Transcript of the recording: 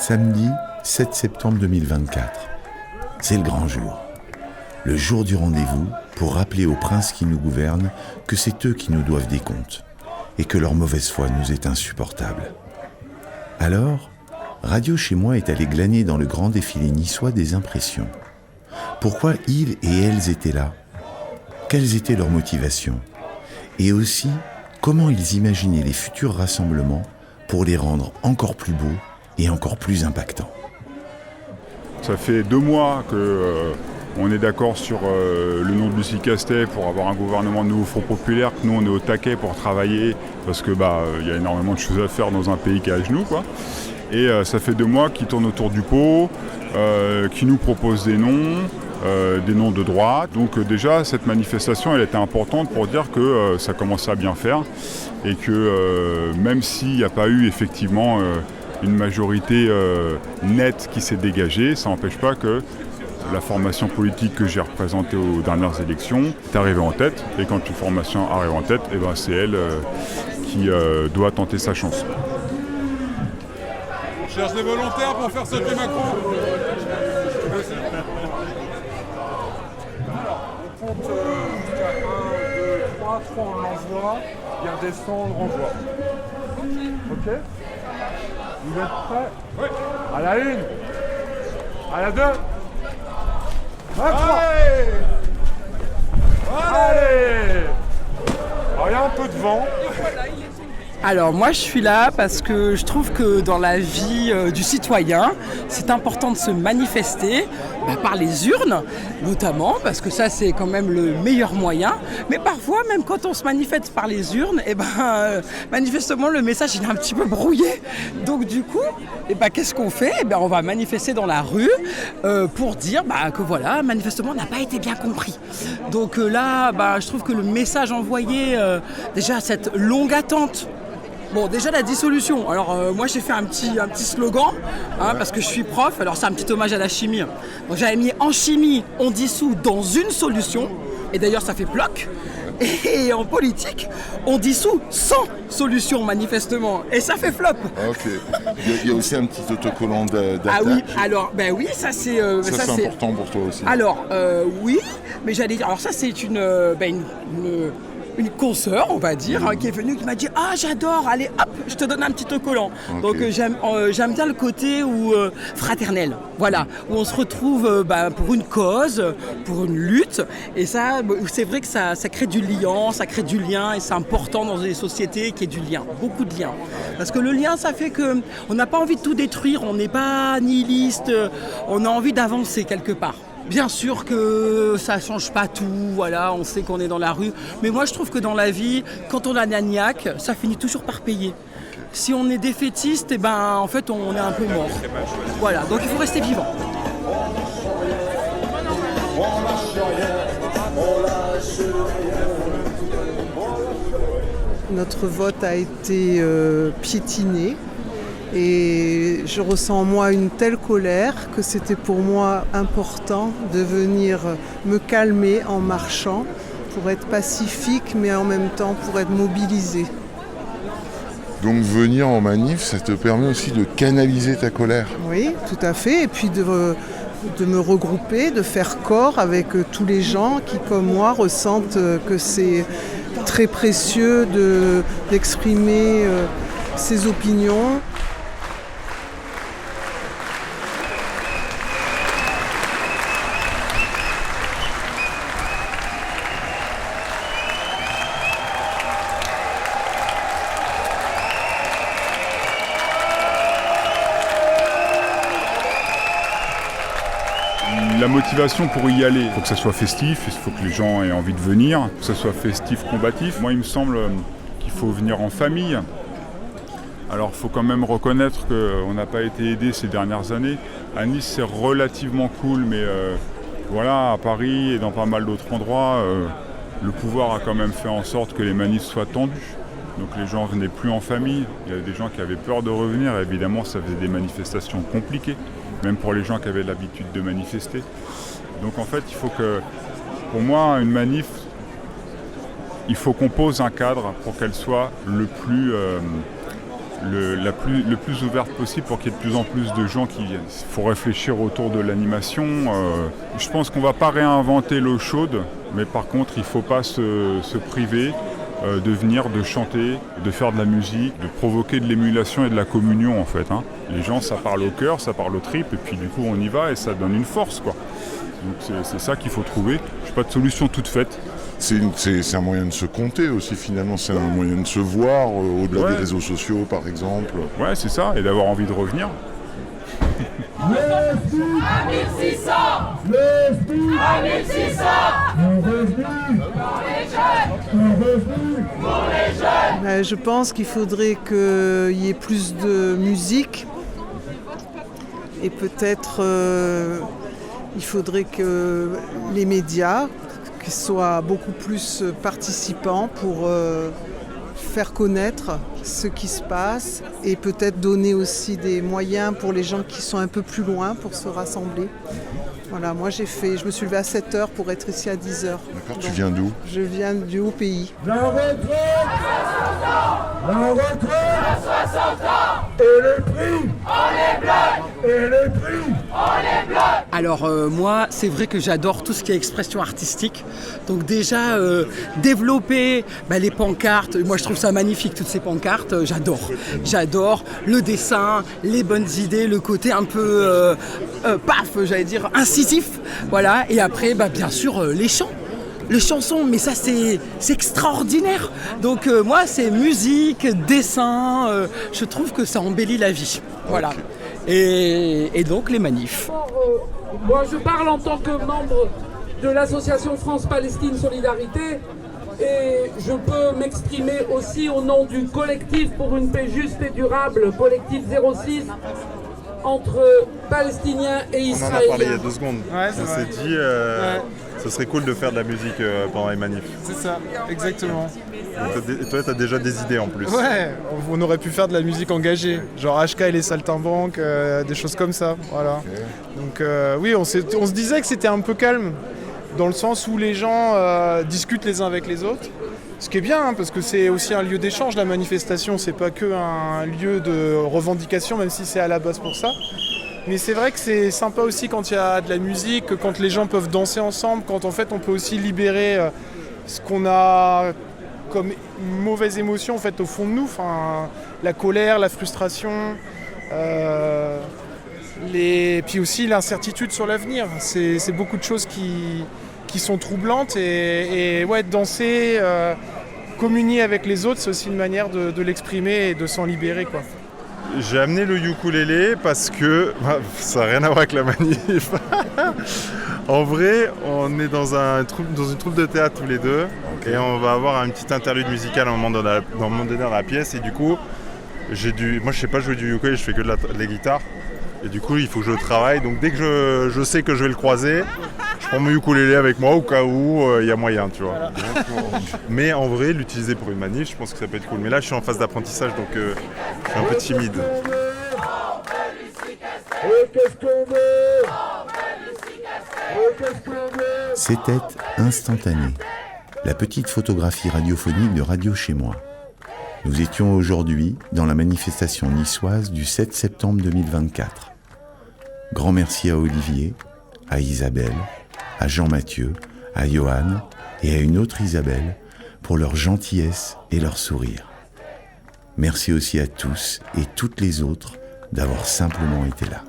Samedi 7 septembre 2024. C'est le grand jour. Le jour du rendez-vous pour rappeler aux princes qui nous gouvernent que c'est eux qui nous doivent des comptes et que leur mauvaise foi nous est insupportable. Alors, Radio Chez Moi est allé glaner dans le grand défilé niçois des impressions. Pourquoi ils et elles étaient là ? Quelles étaient leurs motivations ? Et aussi, comment ils imaginaient les futurs rassemblements pour les rendre encore plus beaux et encore plus impactants. Ça fait 2 mois qu'on est d'accord sur le nom de Lucie Castet pour avoir un gouvernement de nouveau Front Populaire, que nous on est au taquet pour travailler parce que y a énormément de choses à faire dans un pays qui est à genoux, quoi. Et ça fait 2 mois qu'ils tournent autour du pot, qui nous proposent des noms de droite. Donc déjà cette manifestation elle était importante pour dire que ça commençait à bien faire et que même s'il n'y a pas eu effectivement une majorité nette qui s'est dégagée, ça n'empêche pas que la formation politique que j'ai représentée aux dernières élections est arrivée en tête. Et quand une formation arrive en tête, c'est elle qui doit tenter sa chance. On cherche des volontaires pour faire sauter Macron. On compte jusqu'à 1, 2, 3 on l'envoie, il redescend, on le renvoie. Ok. Vous êtes prêts? Oui. À la 1, à la 2, à la 3. Allez. Alors il y a un peu de vent. Alors moi je suis là parce que je trouve que dans la vie du citoyen, c'est important de se manifester par les urnes, notamment, parce que ça c'est quand même le meilleur moyen. Mais parfois, même quand on se manifeste par les urnes, manifestement le message il est un petit peu brouillé. Donc du coup, qu'est-ce qu'on fait ? On va manifester dans la rue pour dire que voilà, manifestement n'a pas été bien compris. Donc là, je trouve que le message envoyé, déjà cette longue attente. Bon, déjà la dissolution. Alors moi j'ai fait un petit slogan parce que je suis prof. Alors c'est un petit hommage à la chimie. Donc j'avais mis en chimie, on dissout dans une solution. Et d'ailleurs ça fait bloc. Et en politique, on dissout sans solution manifestement. Et ça fait flop. Ok. Il y a aussi un petit autocollant d'attaque. Ah oui, alors oui, ça c'est... ça c'est important pour toi aussi. Alors oui, mais j'allais dire... Alors ça c'est une consoeur, on va dire, qui est venue, qui m'a dit « Ah, j'adore, allez, hop, je te donne un petit autocollant. » Okay. Donc j'aime bien le côté fraternel, voilà, où on se retrouve pour une cause, pour une lutte. Et ça, c'est vrai que ça crée du lien, et c'est important dans les sociétés qu'il y ait du lien, beaucoup de liens. Parce que le lien, ça fait qu'on n'a pas envie de tout détruire, on n'est pas nihiliste, on a envie d'avancer quelque part. Bien sûr que ça ne change pas tout, voilà, on sait qu'on est dans la rue. Mais moi, je trouve que dans la vie, quand on a la niaque, ça finit toujours par payer. Si on est défaitiste, en fait, on est un peu mort. Voilà, donc il faut rester vivant. Notre vote a été piétiné. Et je ressens en moi une telle colère que c'était pour moi important de venir me calmer en marchant pour être pacifique mais en même temps pour être mobilisée. Donc venir en manif, ça te permet aussi de canaliser ta colère. Oui, tout à fait. Et puis de me regrouper, de faire corps avec tous les gens qui, comme moi, ressentent que c'est très précieux d'exprimer ses opinions. La motivation pour y aller, il faut que ça soit festif, il faut que les gens aient envie de venir, que ça soit festif, combatif. Moi, il me semble qu'il faut venir en famille. Alors, il faut quand même reconnaître qu'on n'a pas été aidé ces dernières années. À Nice, c'est relativement cool, mais à Paris et dans pas mal d'autres endroits, le pouvoir a quand même fait en sorte que les manifs soient tendus. Donc les gens venaient plus en famille, il y avait des gens qui avaient peur de revenir, et évidemment ça faisait des manifestations compliquées, même pour les gens qui avaient l'habitude de manifester. Donc en fait, il faut que, pour moi, une manif, il faut qu'on pose un cadre pour qu'elle soit le plus le plus ouverte possible pour qu'il y ait de plus en plus de gens qui viennent. Il faut réfléchir autour de l'animation. Je pense qu'on ne va pas réinventer l'eau chaude, mais par contre, il ne faut pas se priver de venir, de chanter, de faire de la musique, de provoquer de l'émulation et de la communion en fait. Les gens, ça parle au cœur, ça parle aux tripes, et puis du coup on y va et ça donne une force quoi. Donc c'est ça qu'il faut trouver. Je n'ai pas de solution toute faite. C'est un moyen de se compter aussi finalement, c'est un moyen de se voir au-delà des réseaux sociaux par exemple. Ouais, c'est ça, et d'avoir envie de revenir. Le SPIC à 1600. Le SPIC à 1600. Mon revenu pour les jeunes. Mon revenu pour les jeunes. Je pense qu'il faudrait qu'il y ait plus de musique et peut-être il faudrait que les médias soient beaucoup plus participants pour faire connaître ce qui se passe et peut-être donner aussi des moyens pour les gens qui sont un peu plus loin pour se rassembler. Voilà, moi je me suis levée à 7h pour être ici à 10h. D'accord, tu viens d'où ? Je viens du Haut-Pays. La retraite à 60 ans. La retraite à 60 ans. Et les prix on les bloque. Et les prix on les bloque. Alors moi, c'est vrai que j'adore tout ce qui est expression artistique. Donc déjà, développer les pancartes, moi je trouve ça magnifique, toutes ces pancartes, j'adore. J'adore le dessin, les bonnes idées, le côté un peu, incisif. Voilà, et après, bien sûr, les chants. Les chansons, mais ça c'est extraordinaire. Donc moi c'est musique, dessin, je trouve que ça embellit la vie. Voilà. Et donc les manifs. Moi je parle en tant que membre de l'association France-Palestine Solidarité et je peux m'exprimer aussi au nom du collectif pour une paix juste et durable, collectif 06, entre Palestiniens et Israéliens. On en a parlé il y a 2 secondes. Ouais, on s'est dit ce serait cool de faire de la musique pendant les manifs. C'est ça, exactement. Et toi, t'as déjà des idées en plus. Ouais, on aurait pu faire de la musique engagée, genre HK et les Saltimbanques, des choses comme ça, voilà. Okay. Donc oui, on se disait que c'était un peu calme, dans le sens où les gens discutent les uns avec les autres. Ce qui est bien, parce que c'est aussi un lieu d'échange, la manifestation, c'est pas que un lieu de revendication, même si c'est à la base pour ça. Mais c'est vrai que c'est sympa aussi quand il y a de la musique, quand les gens peuvent danser ensemble, quand en fait on peut aussi libérer ce qu'on a comme mauvaise émotion en fait, au fond de nous, la colère, la frustration, puis aussi l'incertitude sur l'avenir. C'est beaucoup de choses qui sont troublantes et ouais, danser, communier avec les autres, c'est aussi une manière de l'exprimer et de s'en libérer, quoi. J'ai amené le ukulélé parce que ça n'a rien à voir avec la manif. En vrai, on est dans une troupe de théâtre tous les deux, okay. Et on va avoir un petit interlude musical à un moment donné dans la pièce. Et du coup, moi je sais pas jouer du ukulélé, je fais que de la guitare. Et du coup, il faut que je travaille. Donc dès que je sais que je vais le croiser, je prends mon ukulélé avec moi au cas où il y a moyen, tu vois. Voilà. Mais en vrai, l'utiliser pour une manif, je pense que ça peut être cool. Mais là, je suis en phase d'apprentissage, donc je suis un peu timide. C'était Instantané, la petite photographie radiophonique de Radio Chez Moi. Nous étions aujourd'hui dans la manifestation niçoise du 7 septembre 2024. Grand merci à Olivier, à Isabelle, à Jean-Mathieu, à Johan et à une autre Isabelle pour leur gentillesse et leur sourire. Merci aussi à tous et toutes les autres d'avoir simplement été là.